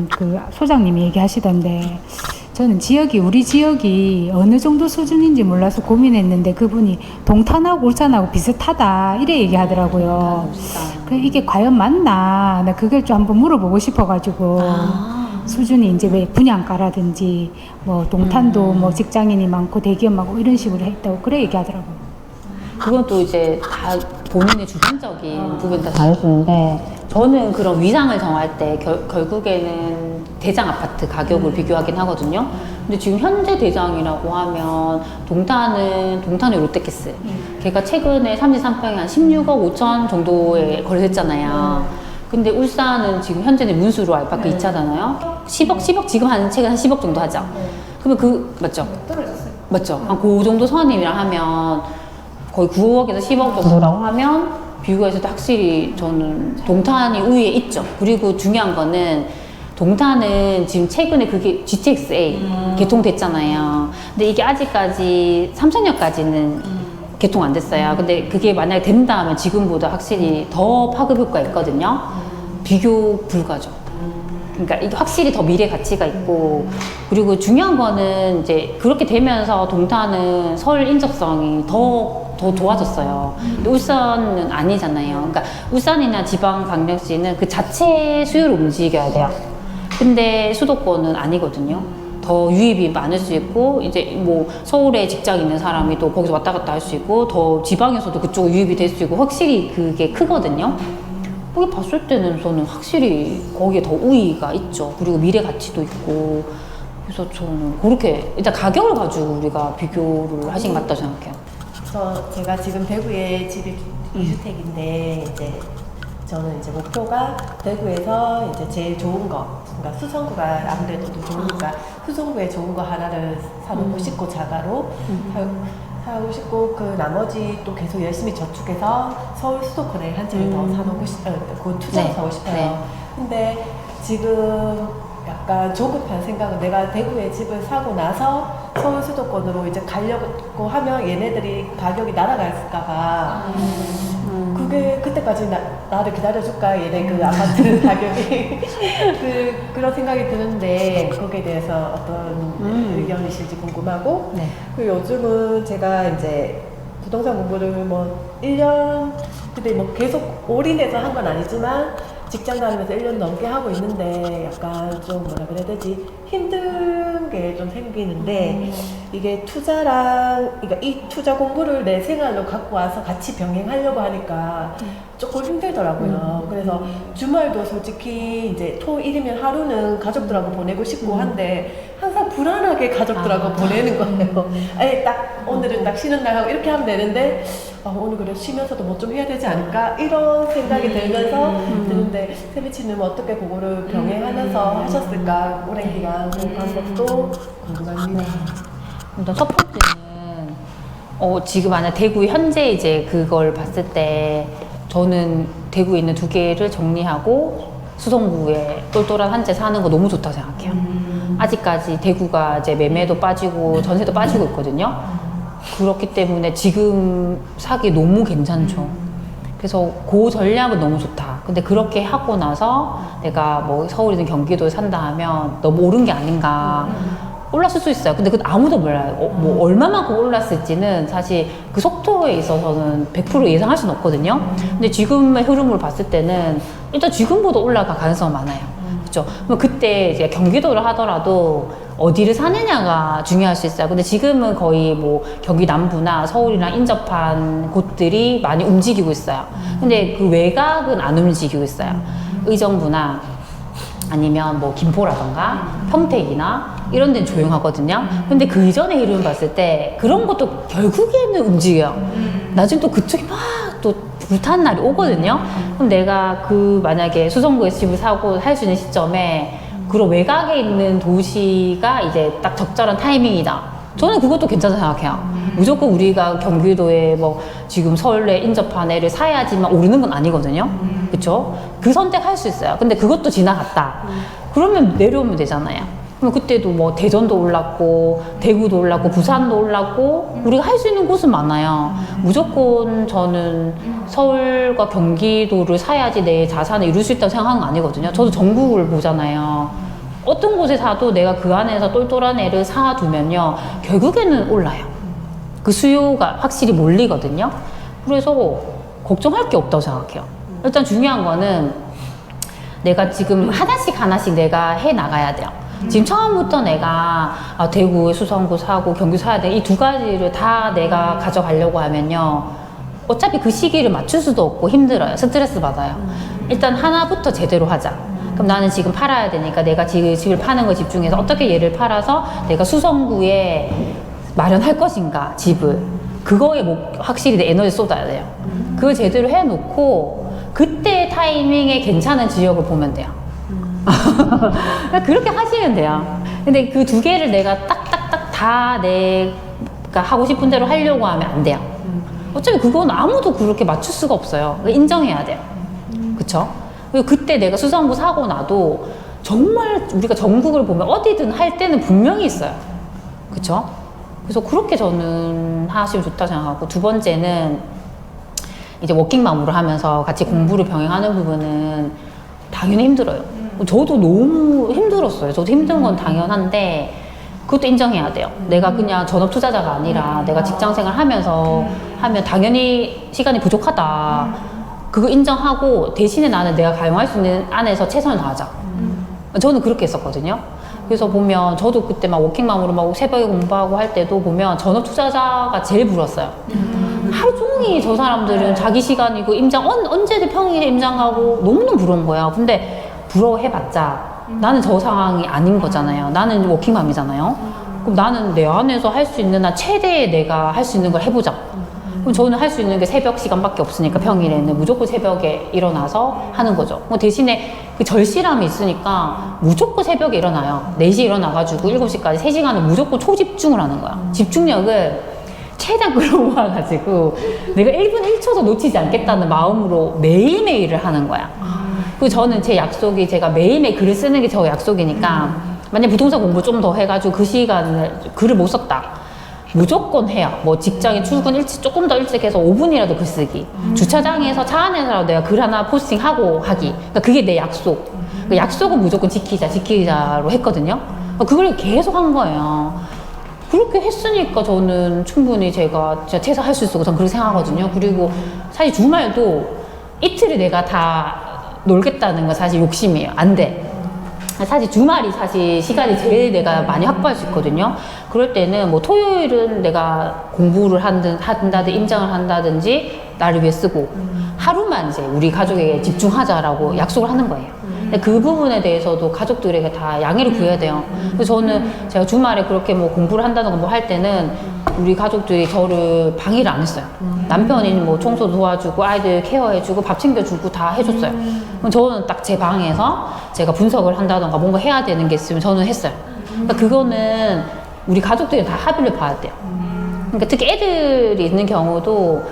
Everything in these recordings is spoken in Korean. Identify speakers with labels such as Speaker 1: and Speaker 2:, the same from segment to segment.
Speaker 1: 그 소장님이 얘기하시던데 저는 우리 지역이 어느 정도 수준인지 몰라서 고민했는데 그분이 동탄하고 울산하고 비슷하다 이래 얘기하더라고요. 그 이게 과연 맞나? 나 그걸 좀 한번 물어보고 싶어가지고 수준이 이제 왜 분양가라든지 뭐 동탄도 뭐 직장인이 많고 대기업 많고 이런 식으로 했다고 그래 얘기하더라고요.
Speaker 2: 그건 또 이제 다 본인의 주관적인 부분이 다 다르는데 저는 그런 위상을 정할 때 결국에는 대장 아파트 가격을 비교하긴 하거든요. 근데 지금 현재 대장이라고 하면 동탄은 롯데캐슬. 걔가 최근에 33평에 한 16억 5천 정도에 거래됐잖아요. 근데 울산은 지금 현재는 문수로 알파크 2차잖아요. 10억 지금 최근 한 10억 정도 하죠. 그러면 맞죠? 맞죠? 한 그 정도 선임이라 하면 거의 9억에서 10억 정도라고 하면 비교해서도 확실히 저는 동탄이 우위에 있죠. 그리고 중요한 거는 동탄은 지금 최근에 그게 GTX-A 개통됐잖아요. 근데 이게 아직까지 삼성역까지는 개통 안 됐어요. 근데 그게 만약에 된다면 지금보다 확실히 더 파급 효과가 있거든요. 비교 불가죠. 그러니까 이게 확실히 더 미래 가치가 있고, 그리고 중요한 거는 이제 그렇게 되면서 동탄은 서울 인접성이 더 좋아졌어요. 근데 울산은 아니잖아요. 그러니까 울산이나 지방광역시는 그 자체 수요를 움직여야 돼요. 근데 수도권은 아니거든요. 더 유입이 많을 수 있고, 이제 뭐 서울에 직장 있는 사람이 또 거기서 왔다 갔다 할 수 있고, 더 지방에서도 그쪽 유입이 될 수 있고, 확실히 그게 크거든요. 거기 봤을 때는 저는 확실히 거기에 더 우위가 있죠. 그리고 미래 가치도 있고. 그래서 저는 그렇게 일단 가격을 가지고 우리가 비교를 하신 것 같다고 생각해요.
Speaker 3: 제가 지금 대구에 집이 2주택인데 이제 저는 이제 목표가 대구에서 이제 제일 좋은 거, 그러니까 수성구가 아무래도 더 좋으니까 수성구에 좋은 거 하나를 사놓고 싶고 자가로 사고 싶고, 그 나머지 또 계속 열심히 저축해서 서울 수도권에 한 채를 더 사놓고 그 투자를 하고 싶어요.
Speaker 2: 네.
Speaker 3: 근데 지금 약간 조급한 생각은, 내가 대구에 집을 사고 나서 서울 수도권으로 이제 가려고 하면 얘네들이 가격이 날아갈까봐 그게 그때까지 나를 기다려줄까, 얘네 그 아파트 가격이 그런 생각이 드는데 거기에 대해서 어떤 의견이실지 궁금하고.
Speaker 2: 네.
Speaker 3: 그리고 요즘은 제가 이제 부동산 공부를 뭐 1년 근데 뭐 계속 올인해서 한 건 아니지만 직장 다니면서 1년 넘게 하고 있는데 약간 좀 뭐라 그래야 되지, 힘든 게 좀 생기는데 이게 투자랑, 그러니까 이 투자 공부를 내 생활로 갖고 와서 같이 병행하려고 하니까 조금 힘들더라고요. 그래서 주말도 솔직히 이제 토일이면 하루는 가족들하고 보내고 싶고 한데 항상 불안하게 가족들하고 보내는 거예요. 아니 딱 오늘은 딱 쉬는 날 하고 이렇게 하면 되는데 오늘 그래 쉬면서도 뭐 좀 해야 되지 않을까 이런 생각이 들면서 드는데, 세미치는 어떻게 그거를 병행하면서 하셨을까, 오랜 기간 그 방법도 궁금합니다.
Speaker 2: 일단 첫 번째는 지금 만약 대구 현재 이제 그걸 봤을 때 저는 대구에 있는 2개를 정리하고 수성구에 똘똘한 한 채 사는 거 너무 좋다고 생각해요. 아직까지 대구가 이제 매매도 빠지고 전세도 빠지고 있거든요. 그렇기 때문에 지금 사기 너무 괜찮죠. 그래서 그 전략은 너무 좋다. 근데 그렇게 하고 나서 내가 뭐 서울이든 경기도에 산다 하면 너무 오른 게 아닌가. 올랐을 수 있어요. 근데 그건 아무도 몰라요. 뭐 얼마만큼 올랐을지는 사실 그 속도에 있어서는 100% 예상할 수는 없거든요. 근데 지금의 흐름을 봤을 때는 일단 지금보다 올라갈 가능성은 많아요. 그렇죠? 그럼 그때 이제 경기도를 하더라도 어디를 사느냐가 중요할 수 있어요. 근데 지금은 거의 뭐 경기 남부나 서울이랑 인접한 곳들이 많이 움직이고 있어요. 근데 그 외곽은 안 움직이고 있어요. 의정부나 아니면 뭐 김포라던가 평택이나 이런 데는 조용하거든요. 근데 그 이전의 흐름 봤을 때 그런 것도 결국에는 움직여요. 나중에 또 그쪽이 막 또 불타는 날이 오거든요. 그럼 내가 만약에 수성구에서 집을 사고 할 수 있는 시점에 그런 외곽에 있는 도시가 이제 딱 적절한 타이밍이다. 저는 그것도 괜찮다고 생각해요. 무조건 우리가 경기도에 뭐 지금 서울에 인접한 애를 사야지만 오르는 건 아니거든요. 그쵸? 그 선택할 수 있어요. 근데 그것도 지나갔다. 그러면 내려오면 되잖아요. 그럼 그때도 뭐 대전도 올랐고 대구도 올랐고 부산도 올랐고 우리가 할 수 있는 곳은 많아요. 무조건 저는 서울과 경기도를 사야지 내 자산을 이룰 수 있다고 생각하는 건 아니거든요. 저도 전국을 보잖아요. 어떤 곳에 사도 내가 그 안에서 똘똘한 애를 사두면요 결국에는 올라요. 그 수요가 확실히 몰리거든요. 그래서 걱정할 게 없다고 생각해요. 일단 중요한 거는 내가 지금 하나씩 내가 해 나가야 돼요. 지금 처음부터 내가 대구에 수성구 사고 경기 사야 돼. 이 두 가지를 다 내가 가져가려고 하면요. 어차피 그 시기를 맞출 수도 없고 힘들어요. 스트레스 받아요. 일단 하나부터 제대로 하자. 그럼 나는 지금 팔아야 되니까 내가 지금 집을 파는 거 집중해서 어떻게 얘를 팔아서 내가 수성구에 마련할 것인가, 집을. 그거에 확실히 내 에너지 쏟아야 돼요. 그걸 제대로 해놓고 그때 타이밍에 괜찮은 지역을 보면 돼요. 그렇게 하시면 돼요. 근데 그 두 개를 내가 딱딱딱 다 내가 하고 싶은 대로 하려고 하면 안 돼요. 어차피 그건 아무도 그렇게 맞출 수가 없어요. 인정해야 돼요. 그쵸? 그리고 그때 내가 수성구 사고 나도 정말 우리가 전국을 보면 어디든 할 때는 분명히 있어요. 그쵸? 그래서 그렇게 저는 하시면 좋다고 생각하고, 두 번째는 이제 워킹맘으로 하면서 같이 공부를 병행하는 부분은 당연히 힘들어요. 저도 너무 힘들었어요. 저도 힘든 건 당연한데 그것도 인정해야 돼요. 내가 그냥 전업 투자자가 아니라 내가 직장 생활 하면서 하면 당연히 시간이 부족하다. 그거 인정하고 대신에 나는 내가 가용할 수 있는 안에서 최선을 다하자. 저는 그렇게 했었거든요. 그래서 보면 저도 그때 막 워킹맘으로 막 새벽에 공부하고 할 때도 보면 전업 투자자가 제일 부러웠어요. 하루 종일 저 사람들은 자기 시간이고 임장 언제든 평일에 임장 가고 너무너무 부러운 거야. 근데 부러워해봤자 나는 저 상황이 아닌 거잖아요. 나는 워킹맘이잖아요. 그럼 나는 내 안에서 할 수 있는 한 최대의 내가 할 수 있는 걸 해보자. 그럼 저는 할 수 있는 게 새벽 시간밖에 없으니까 평일에는 무조건 새벽에 일어나서 하는 거죠. 뭐 대신에 그 절실함이 있으니까 무조건 새벽에 일어나요. 4시에 일어나가지고 7시까지 3시간을 무조건 초집중을 하는 거야. 집중력을 최대한 끌어모아가지고 내가 1분 1초도 놓치지 않겠다는 마음으로 매일매일을 하는 거야. 그리고 저는 제 약속이 제가 매일매일 글을 쓰는 게 저 약속이니까 만약 부동산 공부 좀 더 해가지고 그 시간을 글을 못 썼다. 무조건 해요. 뭐 직장에 출근 조금 더 일찍 해서 5분이라도 글 쓰기. 주차장에서 차 안에서라도 내가 글 하나 포스팅하고 하기. 그러니까 그게 내 약속. 그 약속은 무조건 지키자로 했거든요. 그걸 계속 한 거예요. 그렇게 했으니까 저는 충분히 제가 진짜 퇴사할 수 있고 저는 그렇게 생각하거든요. 그리고 사실 주말도 이틀을 내가 다 놀겠다는 건 사실 욕심이에요. 안 돼. 사실 주말이 사실 시간이 제일 내가 많이 확보할 수 있거든요. 그럴 때는 뭐 토요일은 내가 공부를 한다든지 임장을 한다든지 나를 위해 쓰고 하루만 이제 우리 가족에게 집중하자라고 약속을 하는 거예요. 근데 그 부분에 대해서도 가족들에게 다 양해를 구해야 돼요. 그래서 저는 제가 주말에 그렇게 뭐 공부를 한다든가 뭐 할 때는 우리 가족들이 저를 방해를 안 했어요. 남편이 뭐 청소 도와주고 아이들 케어해주고 밥 챙겨주고 다 해줬어요. 그럼 저는 딱 제 방에서 제가 분석을 한다던가 뭔가 해야 되는 게 있으면 저는 했어요. 그러니까 그거는 우리 가족들이 다 합의를 봐야 돼요. 그러니까 특히 애들이 있는 경우도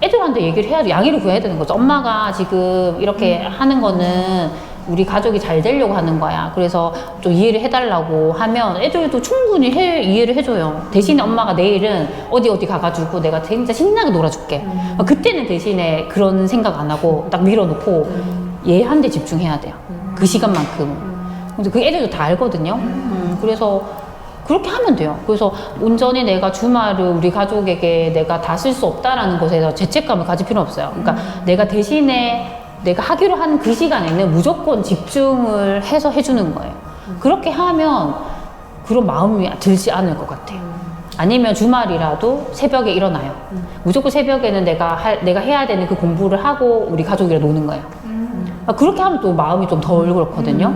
Speaker 2: 애들한테 얘기를 해야 돼. 양해를 구해야 되는 거죠. 엄마가 지금 이렇게 하는 거는 우리 가족이 잘 되려고 하는 거야. 그래서 좀 이해를 해달라고 하면 애들도 충분히 이해를 해줘요. 대신에 엄마가 내일은 어디 가가지고 내가 진짜 신나게 놀아줄게. 그때는 대신에 그런 생각 안 하고 딱 밀어놓고 얘한테 집중해야 돼요. 그 시간만큼. 근데 그 애들도 다 알거든요. 그래서 그렇게 하면 돼요. 그래서 온전히 내가 주말을 우리 가족에게 내가 다 쓸 수 없다라는 것에서 죄책감을 가질 필요는 없어요. 그러니까 내가 대신에 내가 하기로 한 그 시간에는 무조건 집중을 해서 해주는 거예요. 그렇게 하면 그런 마음이 들지 않을 것 같아요. 아니면 주말이라도 새벽에 일어나요. 무조건 새벽에는 내가 해야 되는 그 공부를 하고 우리 가족이랑 노는 거예요. 그렇게 하면 또 마음이 좀 덜 그렇거든요.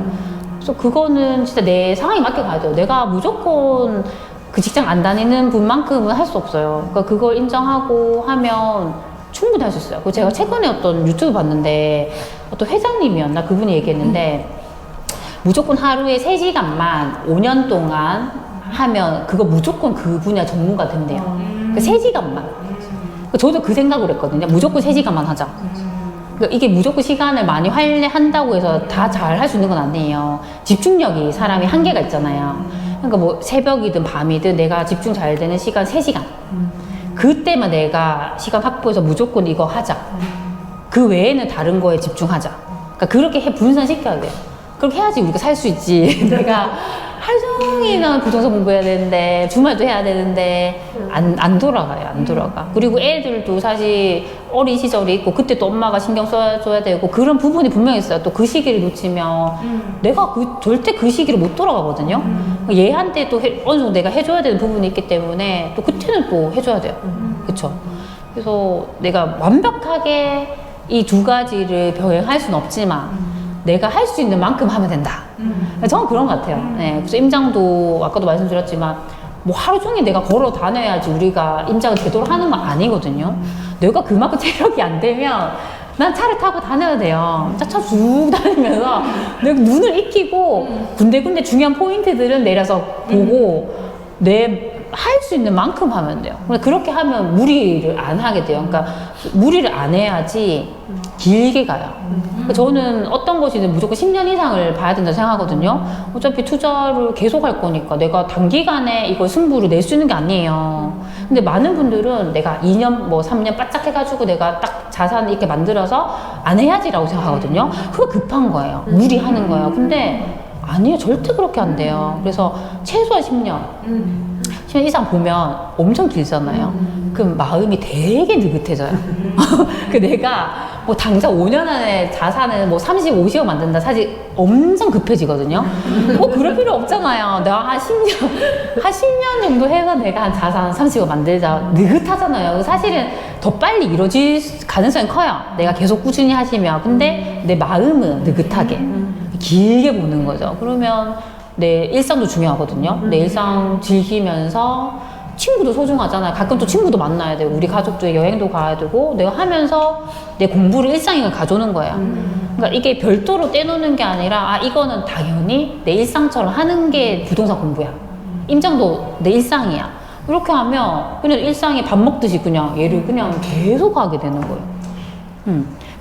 Speaker 2: 그래서 그거는 진짜 내 상황에 맞게 가야 돼요. 내가 무조건 그 직장 안 다니는 분만큼은 할 수 없어요. 그러니까 그걸 인정하고 하면 충분히 할 수 있어요. 그리고 제가 최근에 어떤 유튜브 봤는데 어떤 회장님이었나 그분이 얘기했는데 무조건 하루에 3시간만 5년 동안 하면 그거 무조건 그 분야 전문가 된대요. 그러니까 3시간만. 저도 그 생각을 했거든요. 무조건 3시간만 하자. 그러니까 이게 무조건 시간을 많이 할애한다고 해서 다 잘 할 수 있는 건 아니에요. 집중력이 사람이 한계가 있잖아요. 그러니까 뭐 새벽이든 밤이든 내가 집중 잘 되는 시간 3시간. 그때만 내가 시간 확보해서 무조건 이거 하자. 그 외에는 다른 거에 집중하자. 그러니까 그렇게 분산시켜야 돼요. 그렇게 해야지 우리가 살 수 있지. 내가 하루 종일은 부동산 공부해야 되는데 주말도 해야 되는데 안 돌아가요. 안 돌아가. 그리고 애들도 사실 어린 시절이 있고 그때 또 엄마가 신경 써줘야 되고 그런 부분이 분명히 있어요. 또 그 시기를 놓치면 내가 절대 그 시기를 못 돌아가거든요. 얘한테 또 어느 정도 내가 해줘야 되는 부분이 있기 때문에 또 그때는 또 해줘야 돼요. 그쵸? 그래서 내가 완벽하게 이 두 가지를 병행할 수는 없지만 내가 할 수 있는 만큼 하면 된다. 저는 그런 것 같아요. 네, 그래서 임장도 아까도 말씀드렸지만 뭐 하루 종일 내가 걸어 다녀야지 우리가 임장을 제대로 하는 건 아니거든요. 내가 그만큼 체력이 안 되면 난 차를 타고 다녀야 돼요. 차차 쭉 다니면서 내가 눈을 익히고 군데군데 중요한 포인트들은 내려서 보고 내 할 수 있는 만큼 하면 돼요. 그렇게 하면 무리를 안 하게 돼요. 그러니까 무리를 안 해야지 길게 가요. 저는 어떤 것이든 무조건 10년 이상을 봐야 된다고 생각하거든요. 어차피 투자를 계속 할 거니까 내가 단기간에 이걸 승부를 낼 수 있는 게 아니에요. 근데 많은 분들은 내가 2년, 뭐 3년 바짝 해가지고 내가 딱 자산을 이렇게 만들어서 안 해야지라고 생각하거든요. 그거 급한 거예요. 무리하는 거예요. 근데 아니에요. 절대 그렇게 안 돼요. 그래서 최소한 10년. 10년 이상 보면 엄청 길잖아요. 그럼 마음이 되게 느긋해져요. 그 내가 뭐 당장 5년 안에 자산을 뭐 30, 50억 만든다. 사실 엄청 급해지거든요. 뭐 그럴 필요 없잖아요. 내가 한 10년 정도 해서 내가 한 자산 30억 만들자. 느긋하잖아요. 사실은 더 빨리 이루어질 가능성이 커요. 내가 계속 꾸준히 하시면. 근데 내 마음은 느긋하게. 길게 보는 거죠. 그러면 내 일상도 중요하거든요. 내 일상 즐기면서 친구도 소중하잖아요. 가끔 또 친구도 만나야 되고 우리 가족들 여행도 가야 되고 내가 하면서 내 공부를 일상에 가져오는 거예요. 그러니까 이게 별도로 떼놓는 게 아니라 아 이거는 당연히 내 일상처럼 하는 게 부동산 공부야. 임장도 내 일상이야. 이렇게 하면 그냥 일상에 밥 먹듯이 그냥 얘를 그냥 계속 하게 되는 거예요.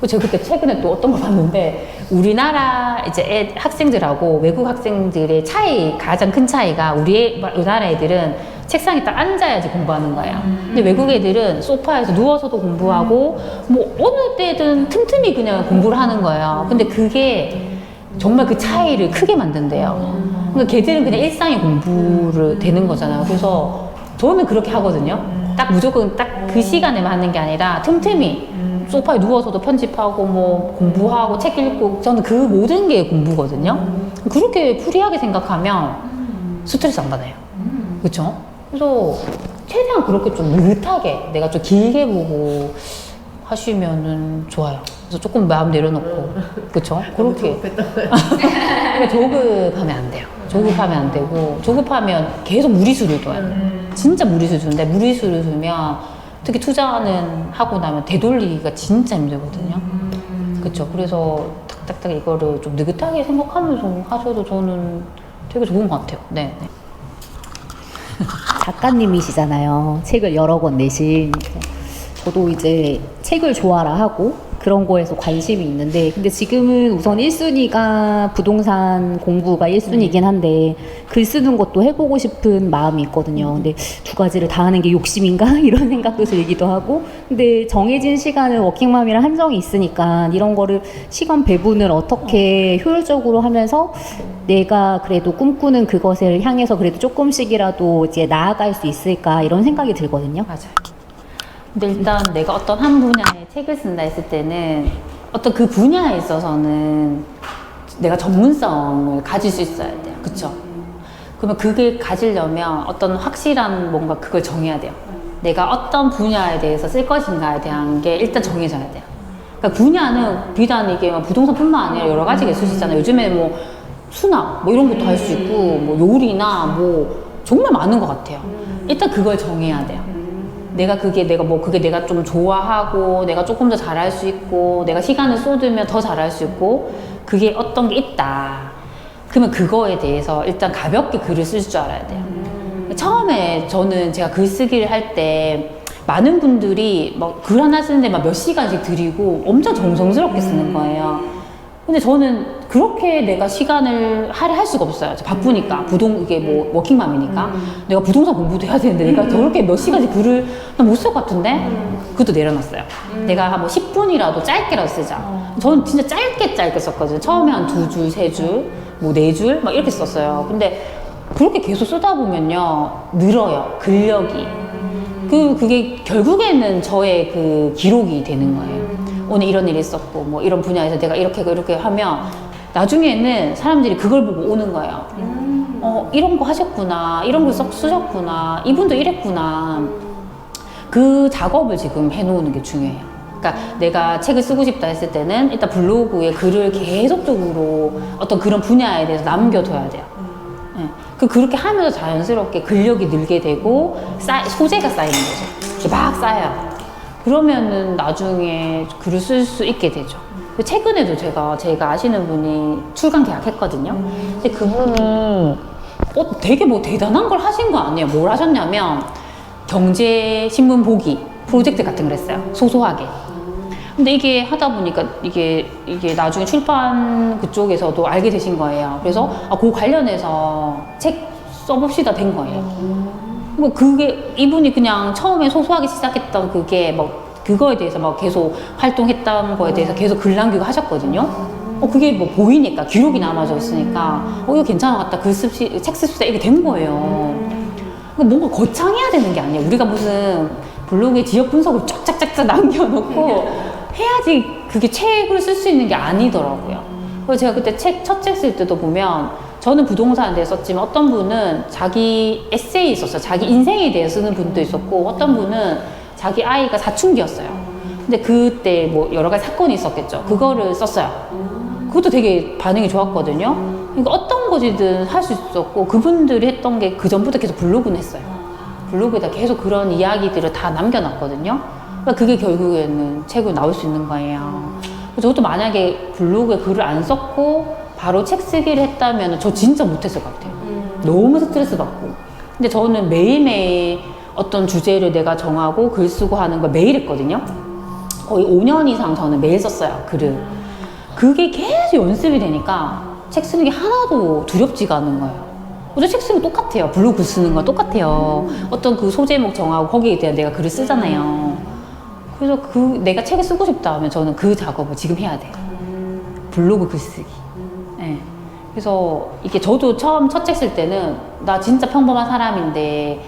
Speaker 2: 제가 그때 최근에 또 어떤 거 봤는데 우리나라 이제 학생들하고 외국 학생들의 차이 가장 큰 차이가 우리나라 애들은 책상에 딱 앉아야지 공부하는 거예요. 근데 외국 애들은 소파에서 누워서도 공부하고 뭐 어느 때든 틈틈이 그냥 공부를 하는 거예요. 근데 그게 정말 그 차이를 크게 만든대요. 그러니까 걔들은 그냥 일상의 공부를 되는 거잖아요. 그래서 저는 그렇게 하거든요. 딱 무조건 딱 그 시간에만 하는 게 아니라 틈틈이 소파에 누워서도 편집하고 뭐 공부하고 책 읽고 저는 그 모든 게 공부거든요. 그렇게 프리하게 생각하면 스트레스 안 받아요. 그렇죠? 그래서 최대한 그렇게 좀 느긋하게 내가 좀 길게 보고 하시면은 좋아요. 그래서 조금 마음 내려놓고 그렇죠? 그렇게 그러니까 조급하면 안 돼요. 조급하면 안 되고 조급하면 계속 무리수를 둬요. 진짜 무리수 주는데 무리수를 두면 특히 투자는 하고 나면 되돌리기가 진짜 힘들거든요. 그렇죠. 그래서 딱딱딱 이거를 좀 느긋하게 생각하면서 하셔도 저는 되게 좋은 것 같아요. 네.
Speaker 4: 작가님이시잖아요. 책을 여러 권 내신. 저도 이제 책을 좋아라 하고 그런 거에서 관심이 있는데 근데 지금은 우선 1순위가 부동산 공부가 1순위긴 한데 글 쓰는 것도 해보고 싶은 마음이 있거든요. 근데 두 가지를 다 하는 게 욕심인가? 이런 생각도 들기도 하고 근데 정해진 시간은 워킹맘이랑 한정이 있으니까 이런 거를 시간 배분을 어떻게 효율적으로 하면서 내가 그래도 꿈꾸는 그것을 향해서 그래도 조금씩이라도 이제 나아갈 수 있을까 이런 생각이 들거든요.
Speaker 2: 맞아요. 근데 일단 내가 어떤 한 분야의 책을 쓴다 했을 때는 어떤 그 분야에 있어서는 내가 전문성을 가질 수 있어야 돼요. 그쵸? 그러면 그게 가지려면 어떤 확실한 뭔가 그걸 정해야 돼요. 내가 어떤 분야에 대해서 쓸 것인가에 대한 게 일단 정해져야 돼요. 그러니까 분야는 비단 이게 부동산뿐만 아니라 여러 가지가 있을 수 있잖아요. 요즘에 뭐 수납 뭐 이런 것도 할 수 있고 뭐 요리나 뭐 정말 많은 것 같아요. 일단 그걸 정해야 돼요. 그게 내가 좀 좋아하고 내가 조금 더 잘할 수 있고 내가 시간을 쏟으면 더 잘할 수 있고 그게 어떤 게 있다. 그러면 그거에 대해서 일단 가볍게 글을 쓸 줄 알아야 돼요. 처음에 제가 글쓰기를 할 때 많은 분들이 막 글 하나 쓰는데 막 몇 시간씩 들이고 엄청 정성스럽게 쓰는 거예요. 근데 저는 그렇게 내가 시간을 할애할 수가 없어요. 바쁘니까. 이게 뭐, 워킹맘이니까. 내가 부동산 공부도 해야 되는데 내가 저렇게 몇 시간씩 글을 못 쓸 것 같은데? 그것도 내려놨어요. 내가 한 뭐 10분이라도 짧게라도 쓰자. 저는 진짜 짧게 썼거든요. 처음에 한 2줄, 3줄, 뭐 4줄 막 이렇게 썼어요. 근데 그렇게 계속 쓰다 보면요 늘어요, 근력이. 그게 결국에는 저의 그 기록이 되는 거예요. 오늘 이런 일이 있었고 뭐 이런 분야에서 내가 이렇게 하면 나중에는 사람들이 그걸 보고 오는 거예요. 이런 거 하셨구나, 이런 거 쓰셨구나, 이분도 이랬구나. 그 작업을 지금 해놓는 게 중요해요. 그러니까 내가 책을 쓰고 싶다 했을 때는 일단 블로그에 글을 계속적으로 어떤 그런 분야에 대해서 남겨둬야 돼요. 네. 그렇게 하면서 자연스럽게 근력이 늘게 되고 소재가 쌓이는 거죠. 막 쌓여요. 그러면은 나중에 글을 쓸 수 있게 되죠. 최근에도 제가 아시는 분이 출간 계약했거든요. 근데 그분이 되게 뭐 대단한 걸 하신 거 아니에요. 뭘 하셨냐면 경제신문 보기 프로젝트 같은 걸 했어요. 소소하게. 근데 이게 하다 보니까 이게 나중에 출판 그쪽에서도 알게 되신 거예요. 그래서 그 관련해서 책 써봅시다 된 거예요. 그게 이분이 그냥 처음에 소소하게 시작했던 그게 뭐 그거에 대해서 막 계속 활동했던 거에 대해서 계속 글 남기고 하셨거든요. 그게 뭐 보이니까 기록이 남아져 있으니까 이거 괜찮은 것 같다. 책 씁시다 이게 된 거예요. 뭔가 거창해야 되는 게 아니에요. 우리가 무슨 블로그에 지역 분석을 쫙쫙쫙쫙 남겨놓고 해야지 그게 책을 쓸 수 있는 게 아니더라고요. 그래서 제가 그때 첫 책 쓸 때도 보면 저는 부동산에 대해 썼지만 어떤 분은 자기 에세이 썼어요. 자기 인생에 대해 쓰는 분도 있었고 어떤 분은 자기 아이가 사춘기였어요. 근데 그때 뭐 여러 가지 사건이 있었겠죠. 그거를 썼어요. 그것도 되게 반응이 좋았거든요. 그러니까 어떤 것이든 할 수 있었고 그분들이 했던 게 그 전부터 계속 블로그는 했어요. 블로그에다 계속 그런 이야기들을 다 남겨놨거든요. 그러니까 그게 결국에는 책으로 나올 수 있는 거예요. 저도 만약에 블로그에 글을 안 썼고 바로 책 쓰기를 했다면 저 진짜 못했을 것 같아요. 너무 스트레스 받고. 근데 저는 매일매일 어떤 주제를 내가 정하고 글 쓰고 하는 걸 매일 했거든요. 거의 5년 이상 저는 매일 썼어요, 글을. 그게 계속 연습이 되니까 책 쓰는 게 하나도 두렵지가 않은 거예요. 어제 책 쓰는 거 똑같아요. 블로그 쓰는 거 똑같아요. 어떤 그 소제목 정하고 거기에 대한 내가 글을 쓰잖아요. 그래서 내가 책을 쓰고 싶다 하면 저는 그 작업을 지금 해야 돼요. 블로그 글쓰기. 네. 그래서 이게 저도 처음 첫 책 쓸 때는 나 진짜 평범한 사람인데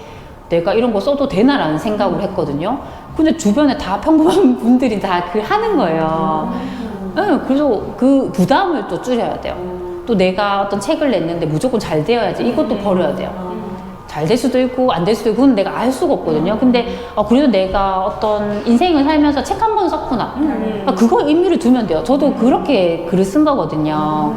Speaker 2: 내가 이런 거 써도 되나라는 생각을 했거든요. 근데 주변에 다 평범한 분들이 다 그 하는 거예요. 네, 그래서 그 부담을 또 줄여야 돼요. 또 내가 어떤 책을 냈는데 무조건 잘 되어야지 이것도 버려야 돼요. 잘 될 수도 있고 안 될 수도 있고 그건 내가 알 수가 없거든요. 근데 그래도 내가 어떤 인생을 살면서 책 한 번 썼구나. 그거 의미를 두면 돼요. 저도 그렇게 글을 쓴 거거든요.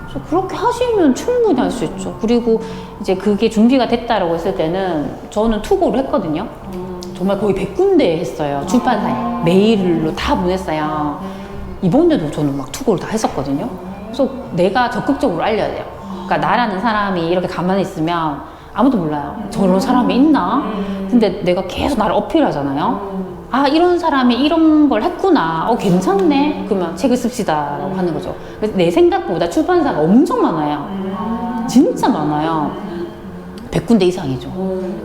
Speaker 2: 그래서 그렇게 하시면 충분히 할 수 있죠. 그리고 이제 그게 준비가 됐다라고 했을 때는 저는 투고를 했거든요. 정말 거의 100군데 했어요. 출판사에. 메일로 다 보냈어요. 이번에도 저는 막 투고를 다 했었거든요. 그래서 내가 적극적으로 알려야 돼요. 그러니까 나라는 사람이 이렇게 가만히 있으면 아무도 몰라요. 저런 사람이 있나? 근데 내가 계속 나를 어필하잖아요. 아, 이런 사람이 이런 걸 했구나. 괜찮네. 그러면 책을 씁시다. 라고 하는 거죠. 그래서 내 생각보다 출판사가 엄청 많아요. 진짜 많아요. 100군데 이상이죠.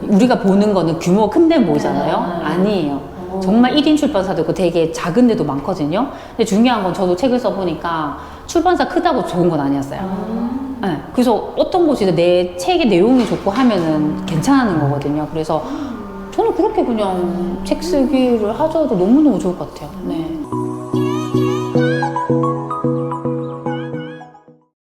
Speaker 2: 우리가 보는 거는 규모가 큰 데는 보이잖아요. 아니에요. 정말 1인 출판사도 있고 되게 작은 데도 많거든요. 근데 중요한 건 저도 책을 써보니까 출판사 크다고 좋은 건 아니었어요. 네, 그래서 어떤 곳이든 내 책의 내용이 좋고 하면은 괜찮은 거거든요. 그래서 저는 그렇게 그냥 책 쓰기를 하셔도 너무너무 좋을 것 같아요. 네.